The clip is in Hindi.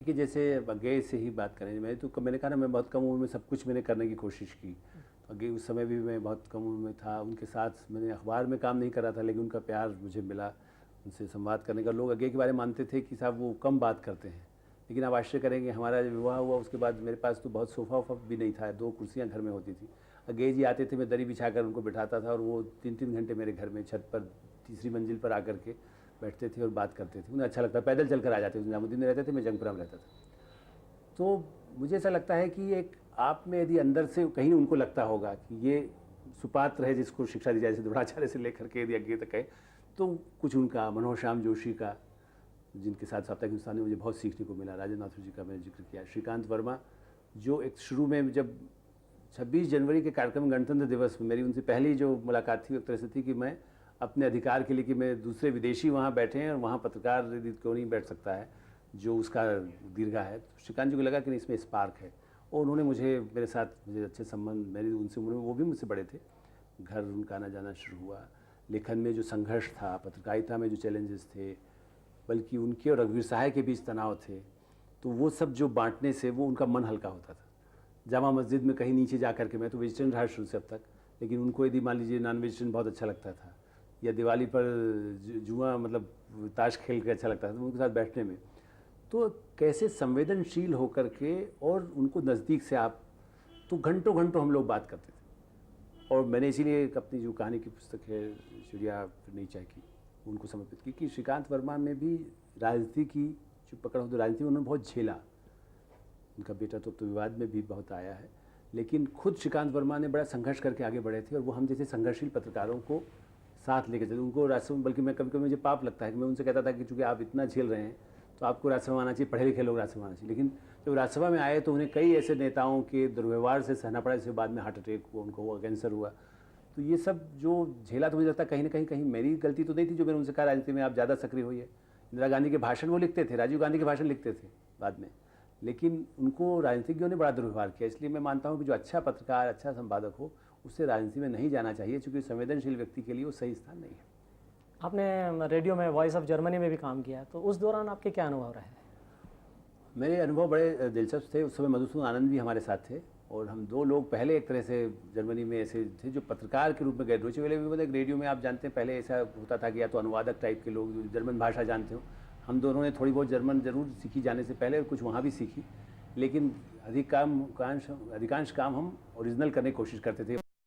कि जैसे अगेय से ही बात करें, मैंने कहा ना, मैं बहुत कम उम्र में सब कुछ मैंने करने की कोशिश की। तो अगेय उस समय भी मैं बहुत कम उम्र में था, उनके साथ मैंने अखबार में काम नहीं करा था, लेकिन उनका प्यार मुझे मिला, उनसे संवाद करने का। लोग अगेय के बारे में मानते थे कि साहब वो कम बात करते हैं, लेकिन आप आश्चर्य करेंगे, हमारा जब विवाह हुआ उसके बाद मेरे पास तो बहुत सोफ़ा वोफ़ा भी नहीं था, 2 कुर्सियाँ घर में होती थी। अगेय जी आते थे, मैं दरी बिछा कर उनको बिठाता था और वो 3-3 घंटे मेरे घर में छत पर तीसरी मंजिल पर आकर के बैठते थे और बात करते थे। उन्हें अच्छा लगता, पैदल चल कर आ जाते थे। निज़ामुद्दीन में रहते थे, मैं जंगपुरा में रहता था। तो मुझे ऐसा लगता है कि एक आप में यदि अंदर से कहीं उनको लगता होगा कि ये सुपात्र है जिसको शिक्षा दी जाए, जैसे द्रोणाचार्य से लेकर के यदि अगेय तक है, तो कुछ उनका, मनोहर श्याम जोशी का, जिनके साथ साप्ताहिक हिंदुस्तान में मुझे बहुत सीखने को मिला, राजेंद्र नाथ जी का मैंने जिक्र किया, श्रीकांत वर्मा, जो एक शुरू में जब 26 जनवरी के कार्यक्रम गणतंत्र दिवस में मेरी उनसे पहली जो मुलाकात थी, एक तरह से थी कि मैं अपने अधिकार के लिए, कि मैं दूसरे विदेशी वहाँ बैठे हैं और वहाँ पत्रकार यदि क्यों नहीं बैठ सकता है जो उसका दीर्घा है, तो श्रीकांत जी को लगा कि नहीं, इसमें स्पार्क है। और उन्होंने मेरे साथ मुझे अच्छे संबंध, मेरी उनसे उम्र में, वो भी मुझसे बड़े थे, घर उनका आना जाना शुरू हुआ। लेखन में जो संघर्ष था, पत्रकारिता में जो चैलेंजेस थे, बल्कि उनके और रघुवीर सहाय के बीच तनाव थे, तो वो सब जो बांटने से वो उनका मन हल्का होता था। जामा मस्जिद में कहीं नीचे जा कर के, मैं तो वेजिटेरियन रहा शुरू से अब तक, लेकिन उनको यदि मान लीजिए नॉन वेजिटेरियन बहुत अच्छा लगता था, या दिवाली पर जुआ मतलब ताश खेल के अच्छा लगता था, तो उनके साथ बैठने में तो कैसे संवेदनशील होकर के और उनको नज़दीक से आप, तो घंटों घंटों हम लोग बात करते थे। और मैंने इसीलिए अपनी जो कहानी की पुस्तक है चिड़िया फिर नहीं चाहती, उनको समर्पित की, कि श्रीकांत वर्मा में भी राजनीति की जो पकड़ हो, तो राजनीति में उन्होंने बहुत झेला। उनका बेटा तो विवाद में भी बहुत आया है, लेकिन खुद श्रीकांत वर्मा ने बड़ा संघर्ष करके आगे बढ़े थे, और वो हम जैसे संघर्षशील पत्रकारों को साथ लेके चलते, उनको राजसभा, बल्कि मैं कभी कभी मुझे पाप लगता है कि मैं उनसे कहता था कि चूँकि आप इतना झेल रहे हैं तो आपको राज्यसभा आना चाहिए, पढ़े लिखे लोग राज्यसभा आना चाहिए। लेकिन जब राज्यसभा में आए तो उन्हें कई ऐसे नेताओं के दुर्व्यवहार से सहना पड़ा, जिसके बाद में हार्ट अटैक हुआ, उनको हुआ, कैंसर हुआ। तो ये सब जो झेला, तो मुझे लगता है कहीं ना कहीं मेरी गलती तो नहीं थी जो मैंने उनसे कहा राजनीति में आप ज़्यादा सक्रिय होइए। इंदिरा गांधी के भाषण वो लिखते थे, राजीव गांधी के भाषण लिखते थे बाद में, लेकिन उनको राजनीतिज्ञों ने बड़ा दुर्व्यवहार किया। इसलिए मैं मानता हूँ कि जो अच्छा पत्रकार, अच्छा संपादक हो, उससे राजनीति में नहीं जाना चाहिए, क्योंकि संवेदनशील व्यक्ति के लिए वो सही स्थान नहीं है। आपने रेडियो में वॉइस ऑफ जर्मनी में भी काम किया, तो उस दौरान आपके क्या अनुभव रहे? मेरे अनुभव बड़े दिलचस्प थे। उस समय मधुसूदन आनंद भी हमारे साथ थे, और हम 2 लोग पहले एक तरह से जर्मनी में ऐसे थे जो पत्रकार के रूप में गए। डोइचे वेले भी, मतलब रेडियो में आप जानते हैं पहले ऐसा होता था कि या तो अनुवादक टाइप के लोग जो जर्मन भाषा जानते हो। हम दोनों ने थोड़ी बहुत जर्मन जरूर सीखी जाने से पहले, और कुछ वहाँ भी सीखी, लेकिन अधिकांश काम हम ओरिजिनल करने की कोशिश करते थे।